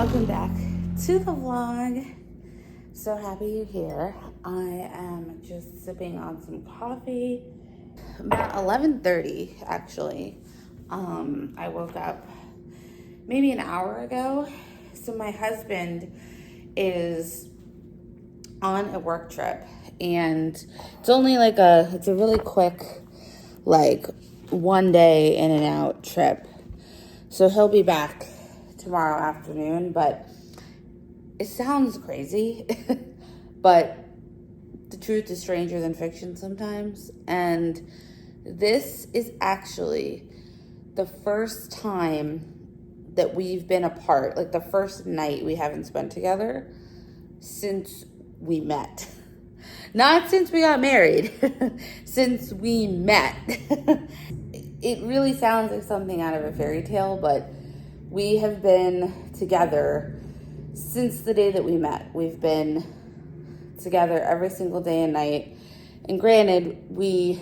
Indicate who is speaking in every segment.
Speaker 1: Welcome back to the vlog. So happy you're here. I am just sipping on some coffee. About 11:30 actually. I woke up maybe an hour ago. So my husband is on a work trip, and it's only like it's a really quick, like, one day in and out trip. So he'll be back tomorrow afternoon, but it sounds crazy, but the truth is stranger than fiction sometimes. And this is actually the first time that we've been apart, like the first night we haven't spent together since we met. Not since we got married, since we met. It really sounds like something out of a fairy tale, but we have been together since the day that we met. We've been together every single day and night. And granted, we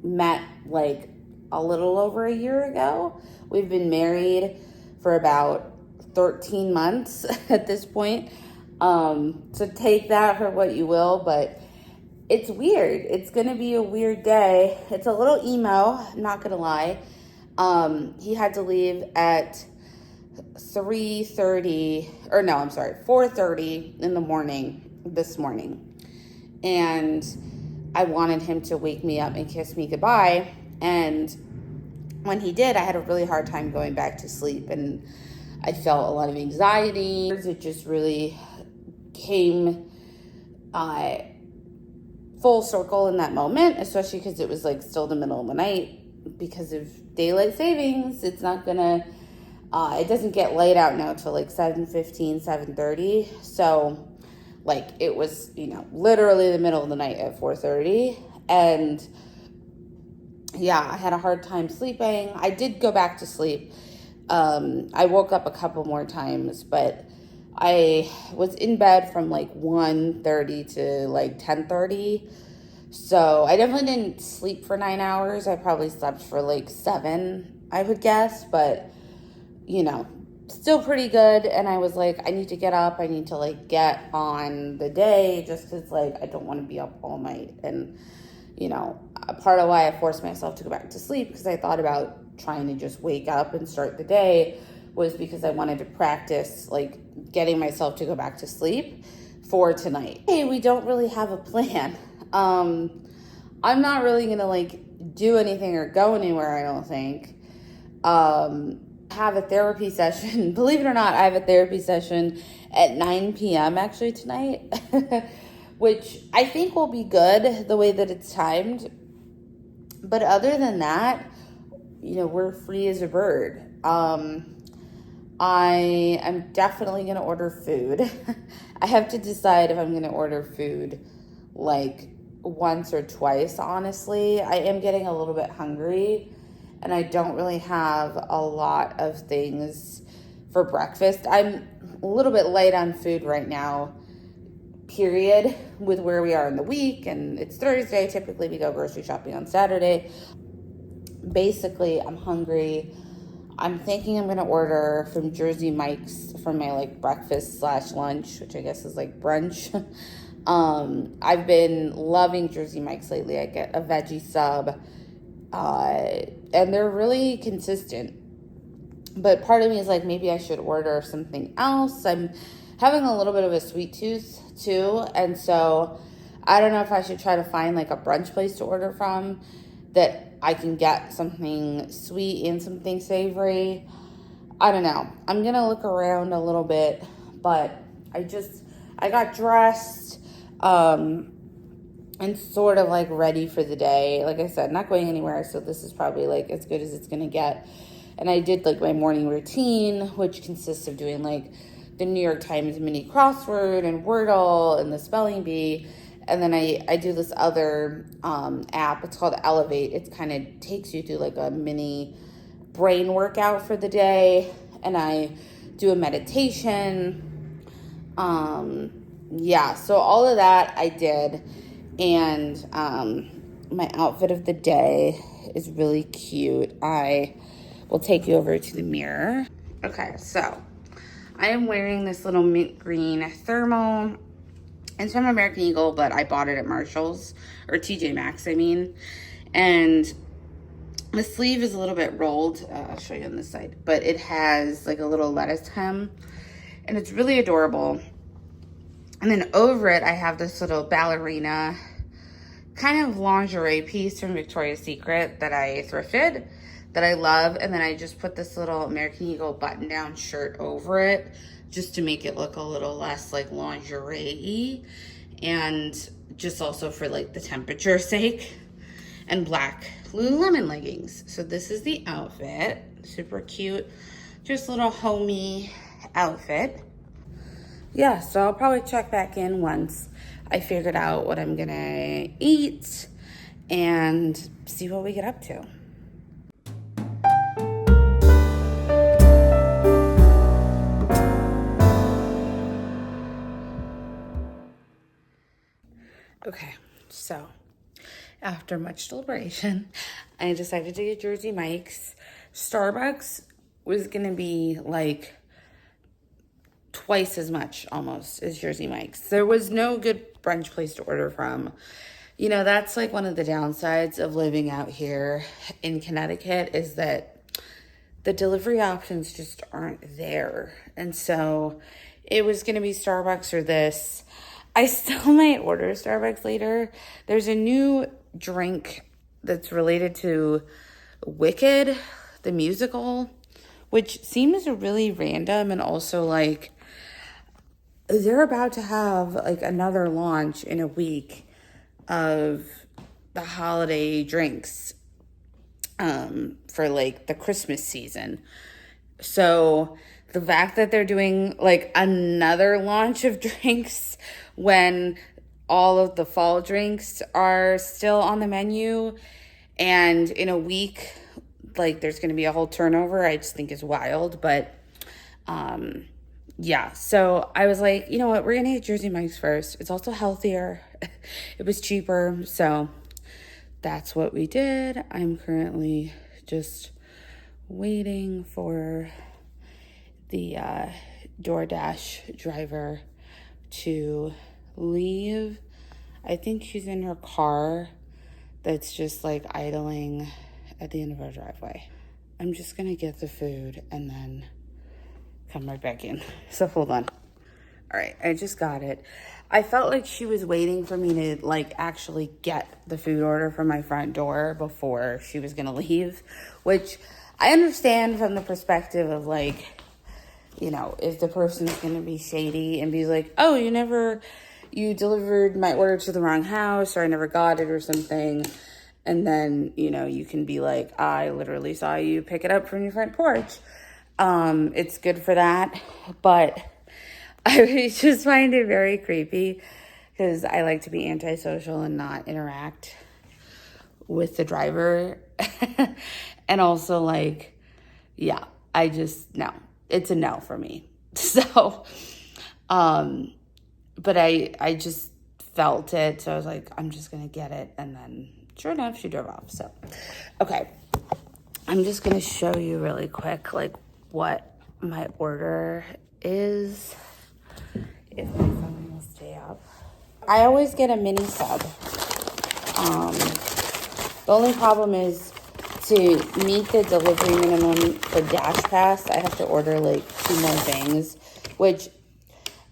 Speaker 1: met like a little over a year ago. We've been married for about 13 months at this point. So take that for what you will, but it's weird. It's gonna be a weird day. It's a little emo, not gonna lie. He had to leave at 4:30 in the morning this morning. And I wanted him to wake me up and kiss me goodbye. And when he did, I had a really hard time going back to sleep, and I felt a lot of anxiety. It just really came full circle in that moment, especially because it was like still the middle of the night. Because of daylight savings, it's not gonna, it doesn't get light out now till like 7:15, 7:30. So like it was, literally the middle of the night at 4:30. And yeah, I had a hard time sleeping. I did go back to sleep. I woke up a couple more times, but I was in bed from like 1:30 to like 10:30. So I definitely didn't sleep for 9 hours. I probably slept for like 7, I would guess, but still pretty good. And I was like, I need to get up. I need to like get on the day, just because like I don't want to be up all night. And a part of why I forced myself to go back to sleep, because I thought about trying to just wake up and start the day, was because I wanted to practice like getting myself to go back to sleep for tonight. Hey, we don't really have a plan. I'm not really gonna like do anything or go anywhere, I don't think. Have a therapy session. Believe it or not, I have a therapy session at 9 p.m. actually tonight, which I think will be good the way that it's timed. But other than that, we're free as a bird. I am definitely going to order food. I have to decide if I'm going to order food like once or twice, honestly. I am getting a little bit hungry, and I don't really have a lot of things for breakfast. I'm a little bit light on food right now, period, with where we are in the week, and it's Thursday. Typically, we go grocery shopping on Saturday. Basically, I'm hungry. I'm thinking I'm going to order from Jersey Mike's for my like breakfast / lunch, which I guess is like brunch. I've been loving Jersey Mike's lately. I get a veggie sub, and they're really consistent. But part of me is like, maybe I should order something else. I'm having a little bit of a sweet tooth too, and so I don't know if I should try to find like a brunch place to order from that I can get something sweet and something savory. I don't know. I'm gonna look around a little bit, but I got dressed, and sort of like ready for the day. Like I said, not going anywhere, so this is probably like as good as it's gonna get. And I did like my morning routine, which consists of doing like the New York Times mini crossword and Wordle and the spelling bee. And then I do this other app. It's called Elevate. It kind of takes you through like a mini brain workout for the day. And I do a meditation. So all of that I did. And my outfit of the day is really cute. I will take you over to the mirror. Okay, so I am wearing this little mint green thermal. It's from American Eagle, but I bought it at Marshall's, or TJ Maxx, I mean. And the sleeve is a little bit rolled. I'll show you on this side. But it has like a little lettuce hem. And it's really adorable. And then over it, I have this little ballerina kind of lingerie piece from Victoria's Secret that I thrifted, that I love. And then I just put this little American Eagle button-down shirt over it just to make it look a little less like lingerie-y. And just also for like the temperature sake. And black Lululemon leggings. So this is the outfit. Super cute. Just a little homey outfit. Yeah, so I'll probably check back in once I figured out what I'm gonna eat and see what we get up to. Okay, so after much deliberation, I decided to get Jersey Mike's. Starbucks was gonna be like twice as much almost as Jersey Mike's. There was no good brunch place to order from. You know, that's like one of the downsides of living out here in Connecticut, is that the delivery options just aren't there. And so it was going to be Starbucks or this. I still might order Starbucks later. There's a new drink that's related to Wicked, the musical, which seems really random, and also like they're about to have like another launch in a week of the holiday drinks for like the Christmas season. So the fact that they're doing like another launch of drinks when all of the fall drinks are still on the menu, and in a week like there's going to be a whole turnover, I just think is wild. But yeah, so I was like, you know what, we're gonna get Jersey Mike's first. It's also healthier. It was cheaper, so that's what we did. I'm currently just waiting for the DoorDash driver to leave. I think she's in her car that's just like idling at the end of our driveway. I'm just gonna get the food and then come right back in. So hold on. All right, I just got it. I felt like she was waiting for me to like actually get the food order from my front door before she was gonna leave, which I understand from the perspective of like, you know, if the person's gonna be shady and be like, oh, you delivered my order to the wrong house, or I never got it or something. And then, you know, you can be like, I literally saw you pick it up from your front porch. It's good for that, but I just find it very creepy because I like to be antisocial and not interact with the driver. And also like, yeah, no, it's a no for me. So, but I just felt it. So I was like, I'm just going to get it. And then sure enough, she drove off. So, okay. I'm just going to show you really quick, like what my order is. If my phone will stay up. I always get a mini sub. The only problem is to meet the delivery minimum for Dash Pass, I have to order like 2 more things, which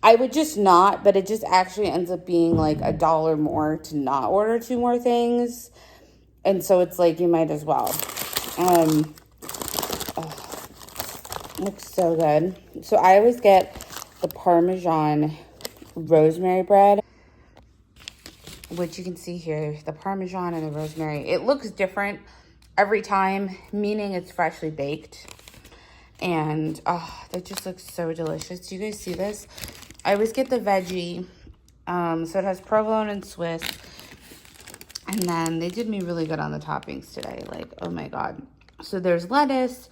Speaker 1: I would just not, but it just actually ends up being like $1 more to not order 2 more things. And so it's like, you might as well. Looks so good. So I always get the Parmesan rosemary bread, which you can see here, the Parmesan and the rosemary. It looks different every time, meaning it's freshly baked. And that just looks so delicious. Do you guys see this? I always get the veggie. So it has provolone and Swiss. And then they did me really good on the toppings today. Like, oh my God. So there's lettuce,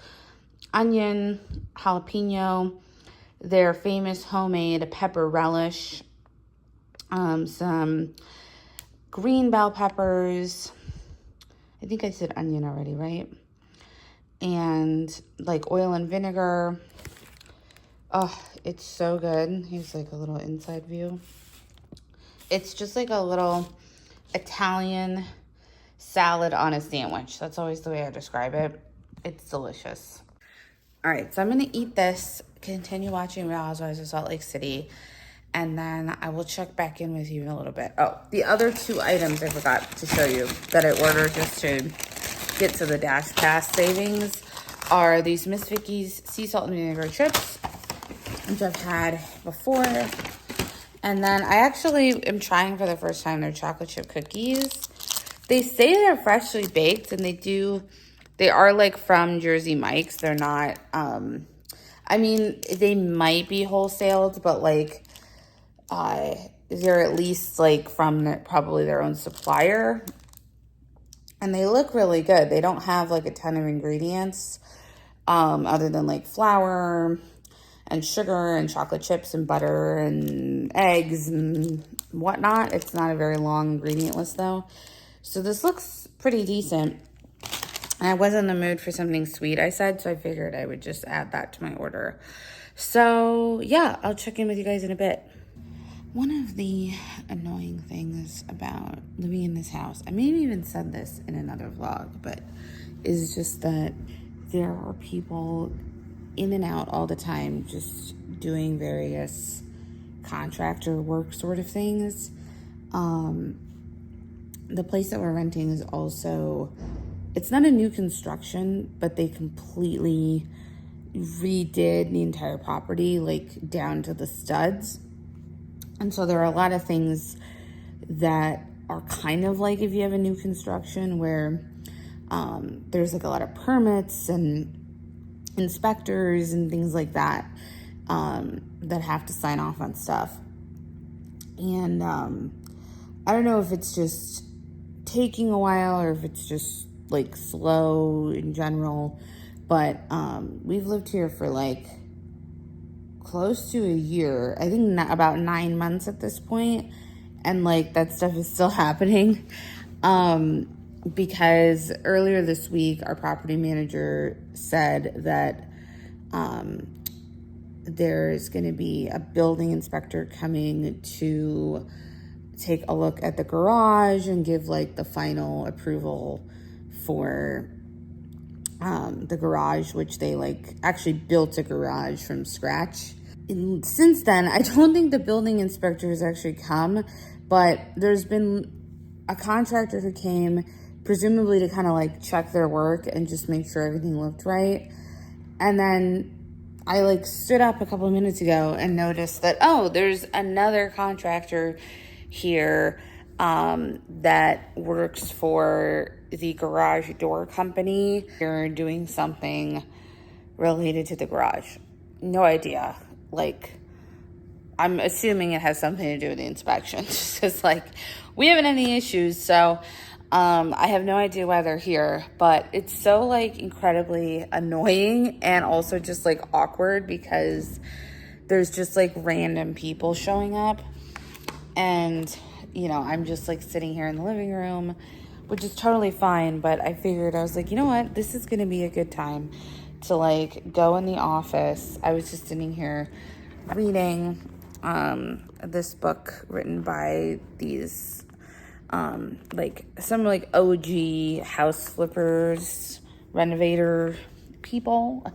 Speaker 1: onion, jalapeno, their famous homemade pepper relish, some green bell peppers. I think I said onion already, right? And like oil and vinegar, Oh, it's so good. Here's like a little inside view. It's just like a little Italian salad on a sandwich. That's always the way I describe it. It's delicious. All right, so I'm gonna eat this, continue watching Real Housewives of Salt Lake City, and then I will check back in with you in a little bit. Oh, the other two items I forgot to show you that I ordered just to get to the Dash Pass savings are these Miss Vicky's sea salt and vinegar chips, which I've had before. And then I actually am trying for the first time their chocolate chip cookies. They say they're freshly baked, and they are like from Jersey Mike's. They're not, I mean, they might be wholesaled, but like, they're at least like from probably their own supplier. And they look really good. They don't have like a ton of ingredients, other than like flour and sugar and chocolate chips and butter and eggs and whatnot. It's not a very long ingredient list though. So this looks pretty decent. I was in the mood for something sweet, I said, so I figured I would just add that to my order. So yeah, I'll check in with you guys in a bit. One of the annoying things about living in this house, I may have even said this in another vlog, but is just that there are people in and out all the time just doing various contractor work sort of things. The place that we're renting is also, it's not a new construction, but they completely redid the entire property, like down to the studs. And so there are a lot of things that are kind of like if you have a new construction where there's like a lot of permits and inspectors and things like that that have to sign off on stuff. And I don't know if it's just taking a while or if it's just like slow in general, but we've lived here for like close to a year. I think about 9 months at this point, and like that stuff is still happening. Because earlier this week, our property manager said that there's going to be a building inspector coming to take a look at the garage and give like the final approval for the garage, which they like actually built a garage from scratch. And since then, I don't think the building inspector has actually come, but there's been a contractor who came presumably to kind of like check their work and just make sure everything looked right. And then I like stood up a couple of minutes ago and noticed that, oh, there's another contractor here that works for the garage door company. They're doing something related to the garage. No idea. Like, I'm assuming it has something to do with the inspection. Just because, like, we haven't had any issues, so I have no idea why they're here. But it's so, like, incredibly annoying and also just, like, awkward because there's just, like, random people showing up. And, you know, I'm just, like, sitting here in the living room, which is totally fine. But I figured, I was like, you know what? This is going to be a good time to, like, go in the office. I was just sitting here reading this book written by these like some like OG house flippers, renovator people.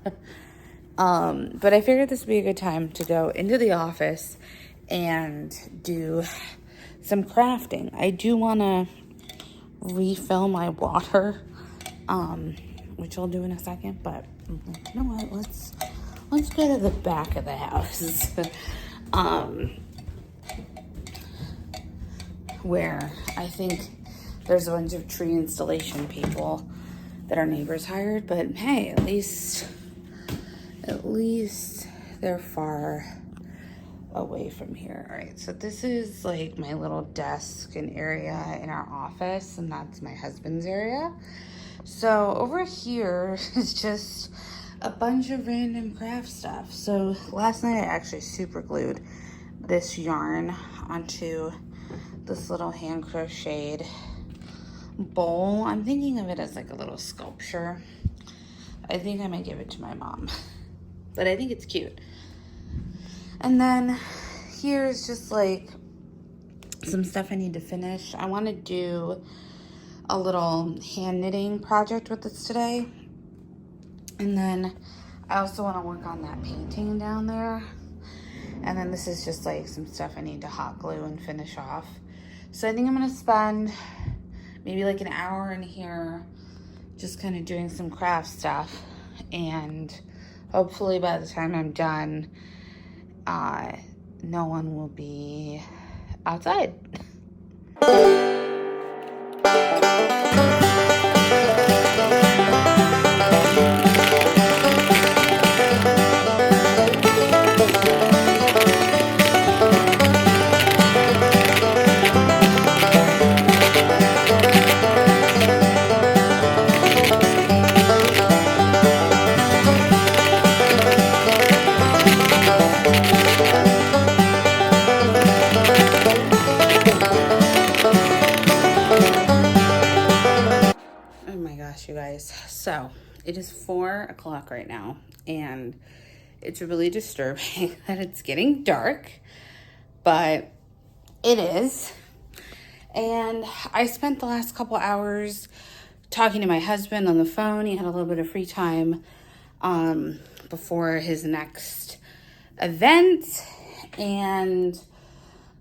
Speaker 1: But I figured this would be a good time to go into the office and do some crafting. I do want to refill my water, which I'll do in a second, but you know what, let's go to the back of the house. Where I think there's a bunch of tree installation people that our neighbors hired, but hey, at least they're far away from here. All right, so this is like my little desk and area in our office, and that's my husband's area. So over here is just a bunch of random craft stuff. So last night I actually super glued this yarn onto this little hand crocheted bowl. I'm thinking of it as like a little sculpture. I think I might give it to my mom, but I think it's cute. And then here's just like some stuff I need to finish. I want to do a little hand knitting project with this today. And then I also want to work on that painting down there. And then this is just like some stuff I need to hot glue and finish off. So I think I'm gonna spend maybe like an hour in here just kind of doing some craft stuff. And hopefully by the time I'm done, no one will be outside. You guys, so it is 4 o'clock right now, and it's really disturbing that it's getting dark, but it is. And I spent the last couple hours talking to my husband on the phone. He had a little bit of free time before his next event, and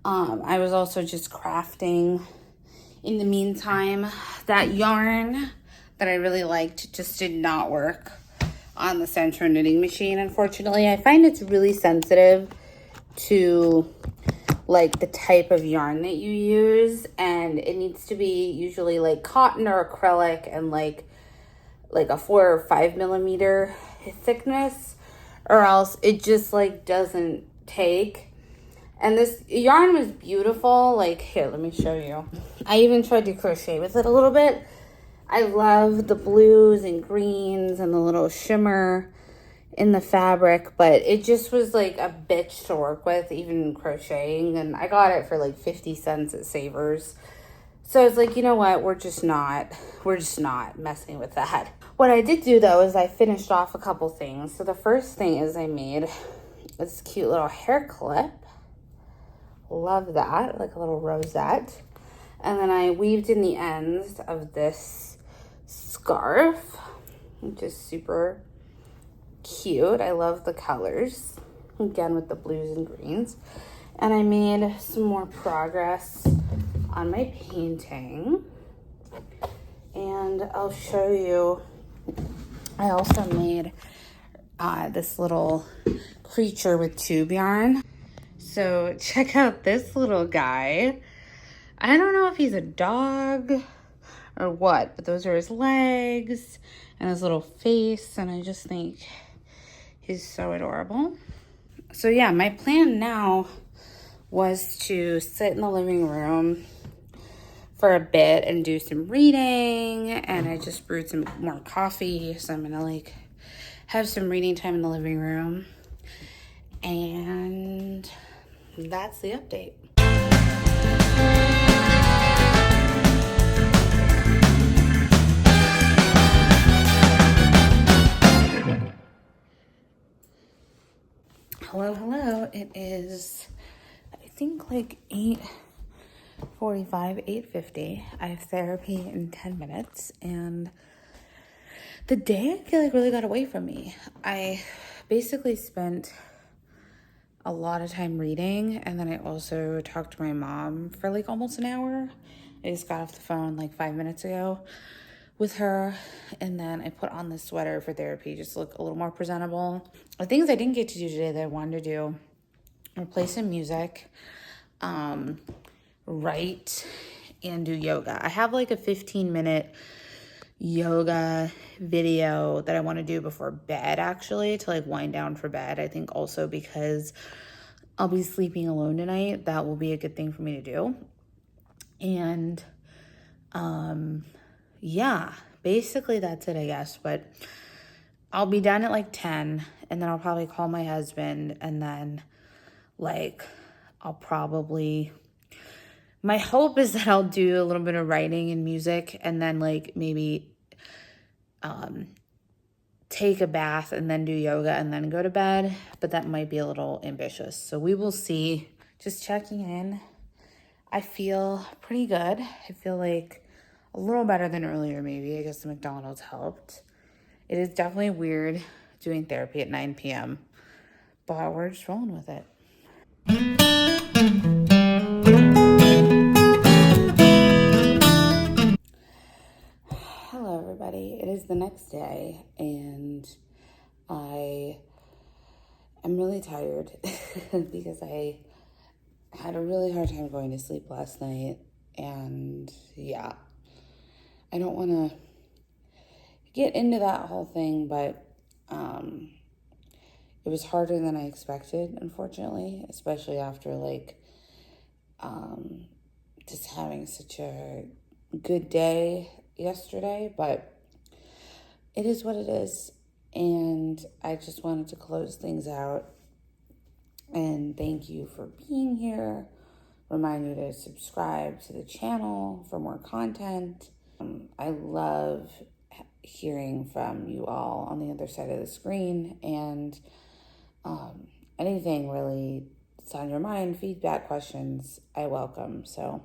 Speaker 1: I was also just crafting in the meantime. That yarn that I really liked just did not work on the Centro knitting machine, unfortunately. I find it's really sensitive to like the type of yarn that you use, and it needs to be usually like cotton or acrylic and like a 4 or 5 millimeter thickness, or else it just like doesn't take. And this yarn was beautiful. Like, here, let me show you. I even tried to crochet with it a little bit. I love the blues and greens and the little shimmer in the fabric, but it just was like a bitch to work with, even crocheting. And I got it for like 50 cents at Savers. So it's like, you know what? We're just not messing with that. What I did do though is I finished off a couple things. So the first thing is I made this cute little hair clip. Love that, like a little rosette. And then I weaved in the ends of this scarf, which is super cute. I love the colors, again with the blues and greens. And I made some more progress on my painting, and I'll show you. I also made this little creature with tube yarn. So check out this little guy. I don't know if he's a dog or what, but those are his legs and his little face, and I just think he's so adorable. So yeah, my plan now was to sit in the living room for a bit and do some reading, and I just brewed some more coffee, so I'm gonna like have some reading time in the living room, and that's the update. Hello. It is, I think, like 8:45, 8:50. I have therapy in 10 minutes, and the day I feel like really got away from me. I basically spent a lot of time reading, and then I also talked to my mom for like almost an hour. I just got off the phone like 5 minutes ago with her, and then I put on this sweater for therapy just to look a little more presentable. The things I didn't get to do today that I wanted to do are play some music, write, and do yoga. I have like a 15-minute yoga video that I want to do before bed, actually, to like wind down for bed. I think also because I'll be sleeping alone tonight, that will be a good thing for me to do. And yeah, basically that's it, I guess. But I'll be done at like 10, and then I'll probably call my husband, and then like I'll probably, my hope is that I'll do a little bit of writing and music, and then like maybe take a bath and then do yoga and then go to bed, but that might be a little ambitious. So we will see. Just checking in. I feel pretty good. I feel like a little better than earlier, maybe. I guess the McDonald's helped. It is definitely weird doing therapy at 9 p.m., but we're just rolling with it. Hello, everybody. It is the next day, and I am really tired because I had a really hard time going to sleep last night, and yeah, I don't want to get into that whole thing, but it was harder than I expected, unfortunately, especially after just having such a good day yesterday, but it is what it is. And I just wanted to close things out and thank you for being here. Remind you to subscribe to the channel for more content. I love hearing from you all on the other side of the screen, and anything really that's on your mind, feedback, questions, I welcome. So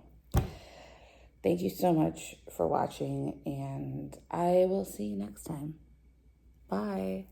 Speaker 1: thank you so much for watching, and I will see you next time. Bye.